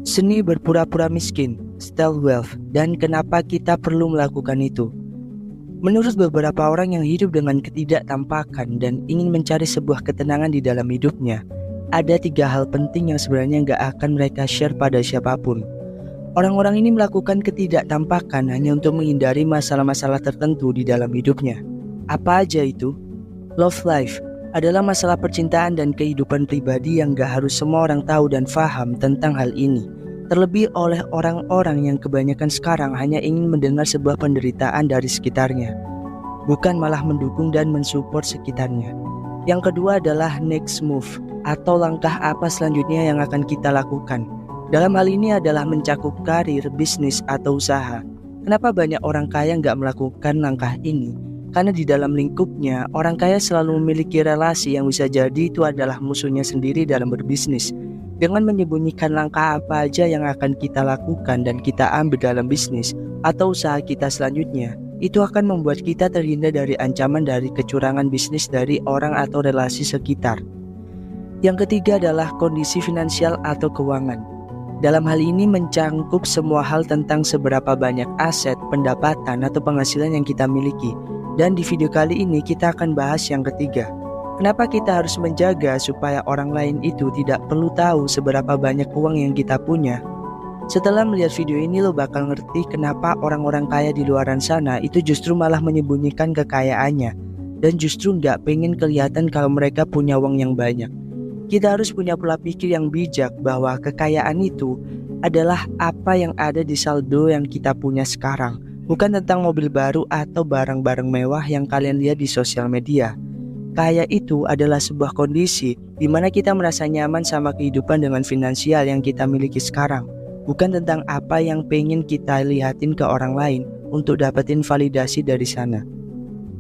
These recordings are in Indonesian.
Seni berpura-pura miskin, stealth wealth, dan kenapa kita perlu melakukan itu. Menurut beberapa orang yang hidup dengan ketidaktampakan dan ingin mencari sebuah ketenangan di dalam hidupnya, ada 3 hal penting yang sebenarnya nggak akan mereka share pada siapapun. Orang-orang ini melakukan ketidaktampakan hanya untuk menghindari masalah-masalah tertentu di dalam hidupnya. Apa aja itu? Love life adalah masalah percintaan dan kehidupan pribadi yang gak harus semua orang tahu dan paham tentang hal ini. Terlebih oleh orang-orang yang kebanyakan sekarang hanya ingin mendengar sebuah penderitaan dari sekitarnya, bukan malah mendukung dan mensupport sekitarnya. Yang kedua adalah next move, atau langkah apa selanjutnya yang akan kita lakukan. Dalam hal ini adalah mencakup karir, bisnis, atau usaha. Kenapa banyak orang kaya nggak melakukan langkah ini? Karena di dalam lingkupnya, orang kaya selalu memiliki relasi yang bisa jadi itu adalah musuhnya sendiri dalam berbisnis. Dengan menyembunyikan langkah apa aja yang akan kita lakukan dan kita ambil dalam bisnis atau usaha kita selanjutnya, itu akan membuat kita terhindar dari ancaman dari kecurangan bisnis dari orang atau relasi sekitar. Yang ketiga adalah kondisi finansial atau keuangan. Dalam hal ini mencangkup semua hal tentang seberapa banyak aset, pendapatan, atau penghasilan yang kita miliki. Dan di video kali ini kita akan bahas yang ketiga. Kenapa kita harus menjaga supaya orang lain itu tidak perlu tahu seberapa banyak uang yang kita punya? Setelah melihat video ini lo bakal ngerti kenapa orang-orang kaya di luaran sana itu justru malah menyembunyikan kekayaannya dan justru nggak pengen kelihatan kalau mereka punya uang yang banyak. Kita harus punya pola pikir yang bijak bahwa kekayaan itu adalah apa yang ada di saldo yang kita punya sekarang, bukan tentang mobil baru atau barang-barang mewah yang kalian lihat di sosial media. Kaya itu adalah sebuah kondisi di mana kita merasa nyaman sama kehidupan dengan finansial yang kita miliki sekarang, bukan tentang apa yang pengen kita lihatin ke orang lain untuk dapetin validasi dari sana.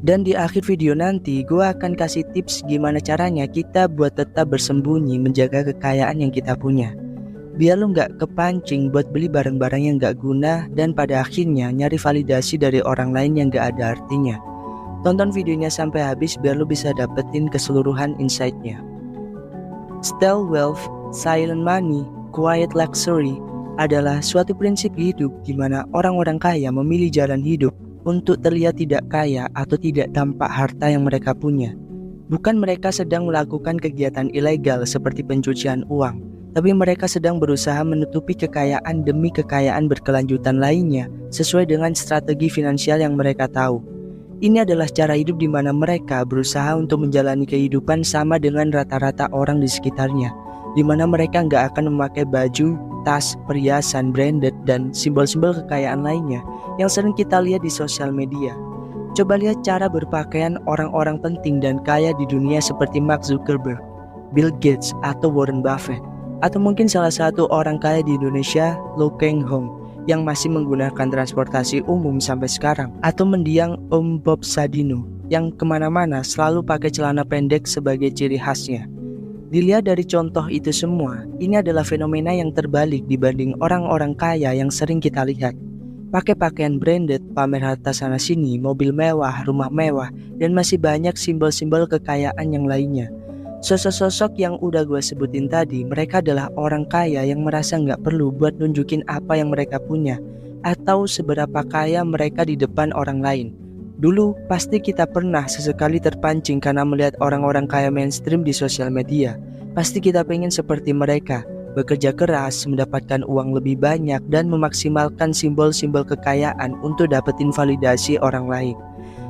Dan di akhir video nanti gue akan kasih tips gimana caranya kita buat tetap bersembunyi menjaga kekayaan yang kita punya, biar lu gak kepancing buat beli barang-barang yang gak guna dan pada akhirnya nyari validasi dari orang lain yang gak ada artinya. Tonton videonya sampai habis biar lu bisa dapetin keseluruhan insight-nya. Stealth wealth, silent money, quiet luxury adalah suatu prinsip hidup di mana orang-orang kaya memilih jalan hidup untuk terlihat tidak kaya atau tidak tampak harta yang mereka punya. Bukan mereka sedang melakukan kegiatan ilegal seperti pencucian uang, tapi mereka sedang berusaha menutupi kekayaan demi kekayaan berkelanjutan lainnya sesuai dengan strategi finansial yang mereka tahu. Ini adalah cara hidup di mana mereka berusaha untuk menjalani kehidupan sama dengan rata-rata orang di sekitarnya, di mana mereka nggak akan memakai baju, tas, perhiasan, branded, dan simbol-simbol kekayaan lainnya yang sering kita lihat di sosial media. Coba lihat cara berpakaian orang-orang penting dan kaya di dunia seperti Mark Zuckerberg, Bill Gates, atau Warren Buffett. Atau mungkin salah satu orang kaya di Indonesia, Lo Keng Hong, yang masih menggunakan transportasi umum sampai sekarang. Atau mendiang Om Bob Sadino, yang kemana-mana selalu pakai celana pendek sebagai ciri khasnya. Dilihat dari contoh itu semua, ini adalah fenomena yang terbalik dibanding orang-orang kaya yang sering kita lihat. Pakai pakaian branded, pamer harta sana sini, mobil mewah, rumah mewah, dan masih banyak simbol-simbol kekayaan yang lainnya. Sosok-sosok yang udah gue sebutin tadi, mereka adalah orang kaya yang merasa nggak perlu buat nunjukin apa yang mereka punya atau seberapa kaya mereka di depan orang lain. Dulu pasti kita pernah sesekali terpancing karena melihat orang-orang kaya mainstream di sosial media. Pasti kita pengen seperti mereka, bekerja keras, mendapatkan uang lebih banyak, dan memaksimalkan simbol-simbol kekayaan untuk dapetin validasi orang lain.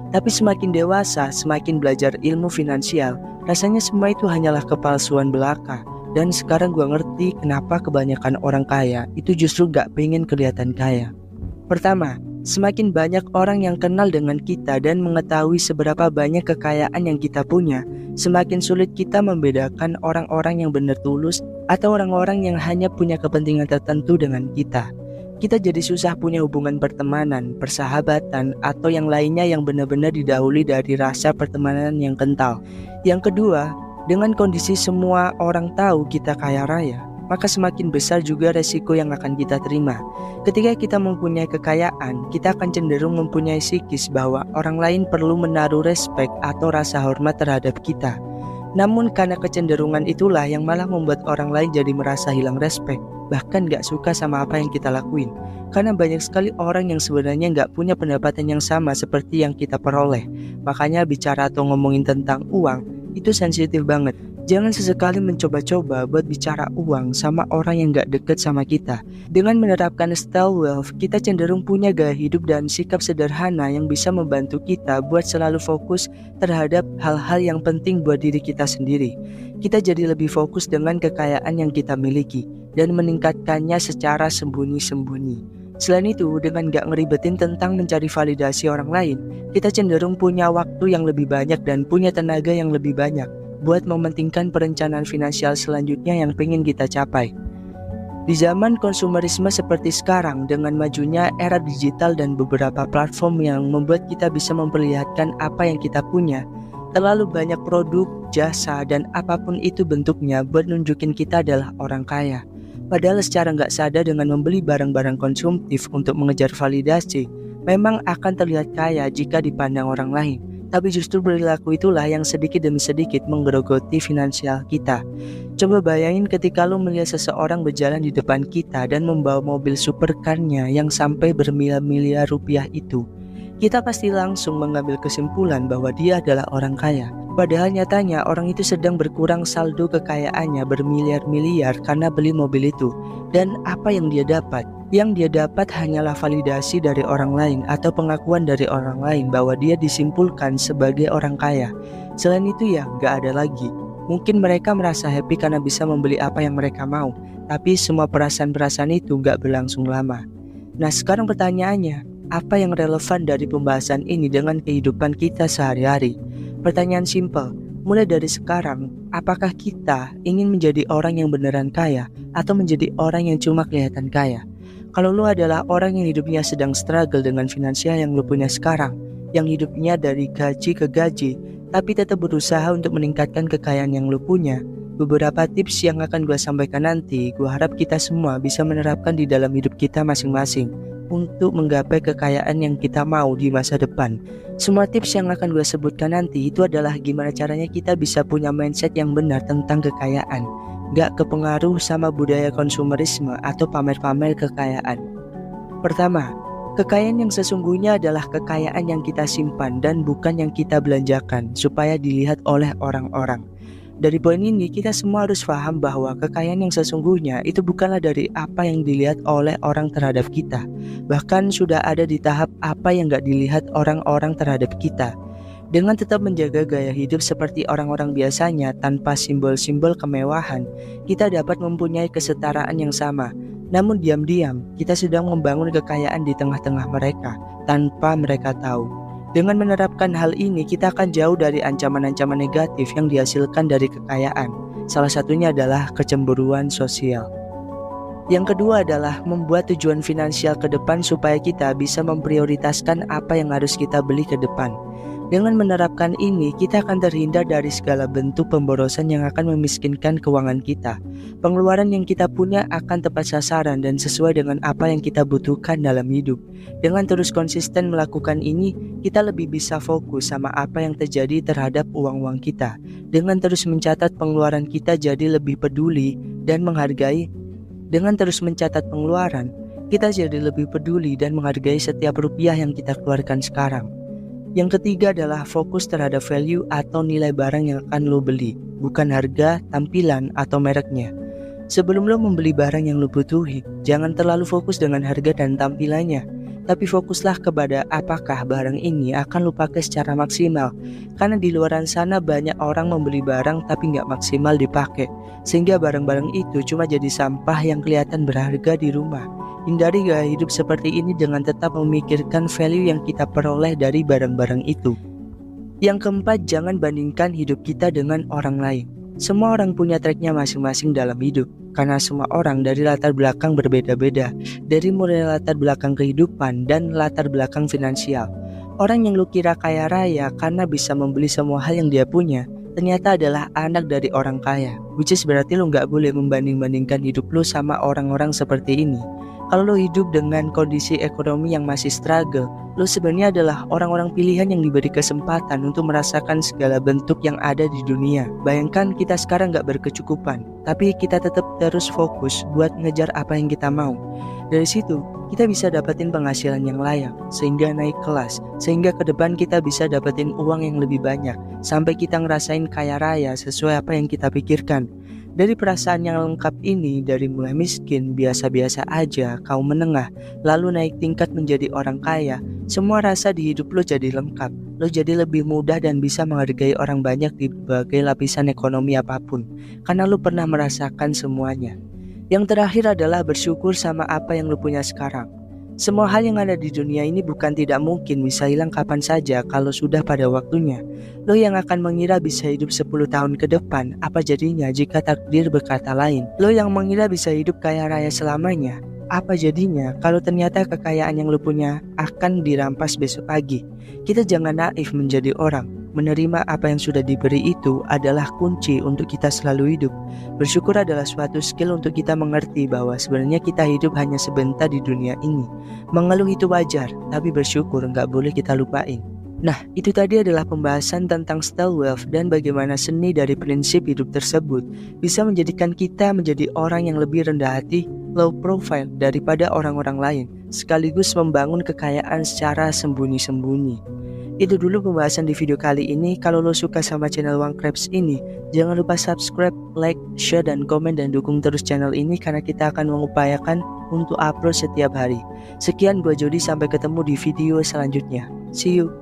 Tapi semakin dewasa, semakin belajar ilmu finansial, rasanya semua itu hanyalah kepalsuan belaka. Dan sekarang gue ngerti kenapa kebanyakan orang kaya itu justru gak pengen kelihatan kaya. Pertama, semakin banyak orang yang kenal dengan kita dan mengetahui seberapa banyak kekayaan yang kita punya, semakin sulit kita membedakan orang-orang yang benar tulus atau orang-orang yang hanya punya kepentingan tertentu dengan kita. Kita jadi susah punya hubungan pertemanan, persahabatan, atau yang lainnya yang benar-benar didahului dari rasa pertemanan yang kental. Yang kedua, dengan kondisi semua orang tahu kita kaya raya, maka semakin besar juga resiko yang akan kita terima. Ketika kita mempunyai kekayaan, kita akan cenderung mempunyai psikis bahwa orang lain perlu menaruh respek atau rasa hormat terhadap kita. Namun karena kecenderungan itulah yang malah membuat orang lain jadi merasa hilang respek, bahkan gak suka sama apa yang kita lakuin. Karena banyak sekali orang yang sebenarnya gak punya pendapatan yang sama seperti yang kita peroleh. Makanya bicara atau ngomongin tentang uang itu sensitif banget. Jangan sesekali mencoba-coba buat bicara uang sama orang yang gak deket sama kita. Dengan menerapkan style wealth, kita cenderung punya gaya hidup dan sikap sederhana yang bisa membantu kita buat selalu fokus terhadap hal-hal yang penting buat diri kita sendiri. Kita jadi lebih fokus dengan kekayaan yang kita miliki dan meningkatkannya secara sembunyi-sembunyi. Selain itu, dengan gak ngeribetin tentang mencari validasi orang lain, kita cenderung punya waktu yang lebih banyak dan punya tenaga yang lebih banyak buat mementingkan perencanaan finansial selanjutnya yang pengen kita capai. Di zaman konsumerisme seperti sekarang, dengan majunya era digital dan beberapa platform yang membuat kita bisa memperlihatkan apa yang kita punya, terlalu banyak produk, jasa, dan apapun itu bentuknya buat nunjukin kita adalah orang kaya. Padahal secara nggak sadar dengan membeli barang-barang konsumtif untuk mengejar validasi, memang akan terlihat kaya jika dipandang orang lain. Tapi justru perilaku itulah yang sedikit demi sedikit menggerogoti finansial kita. Coba bayangin ketika lo melihat seseorang berjalan di depan kita dan membawa mobil supercar-nya yang sampai bermiliar-miliar rupiah itu. Kita pasti langsung mengambil kesimpulan bahwa dia adalah orang kaya. Padahal nyatanya orang itu sedang berkurang saldo kekayaannya bermiliar-miliar karena beli mobil itu. Dan apa yang dia dapat? Yang dia dapat hanyalah validasi dari orang lain atau pengakuan dari orang lain bahwa dia disimpulkan sebagai orang kaya. Selain itu ya gak ada lagi. Mungkin mereka merasa happy karena bisa membeli apa yang mereka mau, tapi semua perasaan-perasaan itu gak berlangsung lama. Nah sekarang pertanyaannya, apa yang relevan dari pembahasan ini dengan kehidupan kita sehari-hari? Pertanyaan simpel, mulai dari sekarang, apakah kita ingin menjadi orang yang beneran kaya atau menjadi orang yang cuma kelihatan kaya? Kalau lu adalah orang yang hidupnya sedang struggle dengan finansial yang lu punya sekarang, yang hidupnya dari gaji ke gaji, tapi tetap berusaha untuk meningkatkan kekayaan yang lu punya, beberapa tips yang akan gue sampaikan nanti, gue harap kita semua bisa menerapkan di dalam hidup kita masing-masing untuk menggapai kekayaan yang kita mau di masa depan. Semua tips yang akan gue sebutkan nanti itu adalah gimana caranya kita bisa punya mindset yang benar tentang kekayaan, gak kepengaruh sama budaya konsumerisme atau pamer-pamer kekayaan. Pertama, kekayaan yang sesungguhnya adalah kekayaan yang kita simpan dan bukan yang kita belanjakan supaya dilihat oleh orang-orang. Dari poin ini kita semua harus paham bahwa kekayaan yang sesungguhnya itu bukanlah dari apa yang dilihat oleh orang terhadap kita. Bahkan sudah ada di tahap apa yang gak dilihat orang-orang terhadap kita. Dengan tetap menjaga gaya hidup seperti orang-orang biasanya tanpa simbol-simbol kemewahan, kita dapat mempunyai kesetaraan yang sama. Namun diam-diam, kita sedang membangun kekayaan di tengah-tengah mereka tanpa mereka tahu. Dengan menerapkan hal ini, kita akan jauh dari ancaman-ancaman negatif yang dihasilkan dari kekayaan. Salah satunya adalah kecemburuan sosial. Yang kedua adalah membuat tujuan finansial ke depan supaya kita bisa memprioritaskan apa yang harus kita beli ke depan. Dengan menerapkan ini, kita akan terhindar dari segala bentuk pemborosan yang akan memiskinkan keuangan kita. Pengeluaran yang kita punya akan tepat sasaran dan sesuai dengan apa yang kita butuhkan dalam hidup. Dengan terus konsisten melakukan ini, kita lebih bisa fokus sama apa yang terjadi terhadap uang-uang kita. Dengan terus mencatat pengeluaran kita jadi lebih peduli dan menghargai. Dengan terus mencatat pengeluaran, kita jadi lebih peduli dan menghargai setiap rupiah yang kita keluarkan sekarang. Yang ketiga adalah fokus terhadap value atau nilai barang yang akan lo beli, bukan harga, tampilan, atau mereknya. Sebelum lo membeli barang yang lo butuhi, jangan terlalu fokus dengan harga dan tampilannya, tapi fokuslah kepada apakah barang ini akan lo pakai secara maksimal. Karena di luar sana banyak orang membeli barang tapi nggak maksimal dipakai, sehingga barang-barang itu cuma jadi sampah yang kelihatan berharga di rumah. Hindari gaya hidup seperti ini dengan tetap memikirkan value yang kita peroleh dari barang-barang itu. Yang keempat, jangan bandingkan hidup kita dengan orang lain. Semua orang punya tracknya masing-masing dalam hidup, karena semua orang dari latar belakang berbeda-beda, dari mulai latar belakang kehidupan dan latar belakang finansial. Orang yang lu kira kaya raya karena bisa membeli semua hal yang dia punya, ternyata adalah anak dari orang kaya. Which is berarti lo gak boleh membanding-bandingkan hidup lo sama orang-orang seperti ini. Kalau lo hidup dengan kondisi ekonomi yang masih struggle, lo sebenarnya adalah orang-orang pilihan yang diberi kesempatan untuk merasakan segala bentuk yang ada di dunia. Bayangkan kita sekarang gak berkecukupan, tapi kita tetap terus fokus buat ngejar apa yang kita mau. Dari situ, kita bisa dapetin penghasilan yang layak, sehingga naik kelas, sehingga ke depan kita bisa dapetin uang yang lebih banyak, sampai kita ngerasain kaya raya sesuai apa yang kita pikirkan. Dari perasaan yang lengkap ini, dari mulai miskin, biasa-biasa aja, kaum menengah, lalu naik tingkat menjadi orang kaya, semua rasa di hidup lo jadi lengkap. Lo jadi lebih mudah dan bisa menghargai orang banyak di berbagai lapisan ekonomi apapun, karena lo pernah merasakan semuanya. Yang terakhir adalah bersyukur sama apa yang lo punya sekarang. Semua hal yang ada di dunia ini bukan tidak mungkin bisa hilang kapan saja kalau sudah pada waktunya. Lo yang akan mengira bisa hidup 10 tahun ke depan, apa jadinya jika takdir berkata lain? Lo yang mengira bisa hidup kaya raya selamanya, apa jadinya kalau ternyata kekayaan yang lo punya akan dirampas besok pagi? Kita jangan naif menjadi orang. Menerima apa yang sudah diberi itu adalah kunci untuk kita selalu hidup. Bersyukur adalah suatu skill untuk kita mengerti bahwa sebenarnya kita hidup hanya sebentar di dunia ini. Mengeluh itu wajar, tapi bersyukur nggak boleh kita lupain. Nah, itu tadi adalah pembahasan tentang style wealth dan bagaimana seni dari prinsip hidup tersebut bisa menjadikan kita menjadi orang yang lebih rendah hati, low profile daripada orang-orang lain, sekaligus membangun kekayaan secara sembunyi-sembunyi. Itu dulu pembahasan di video kali ini. Kalau lo suka sama channel Wangkrebs ini, jangan lupa subscribe, like, share, dan komen, dan dukung terus channel ini karena kita akan mengupayakan untuk upload setiap hari. Sekian, gua Jody, sampai ketemu di video selanjutnya. See you.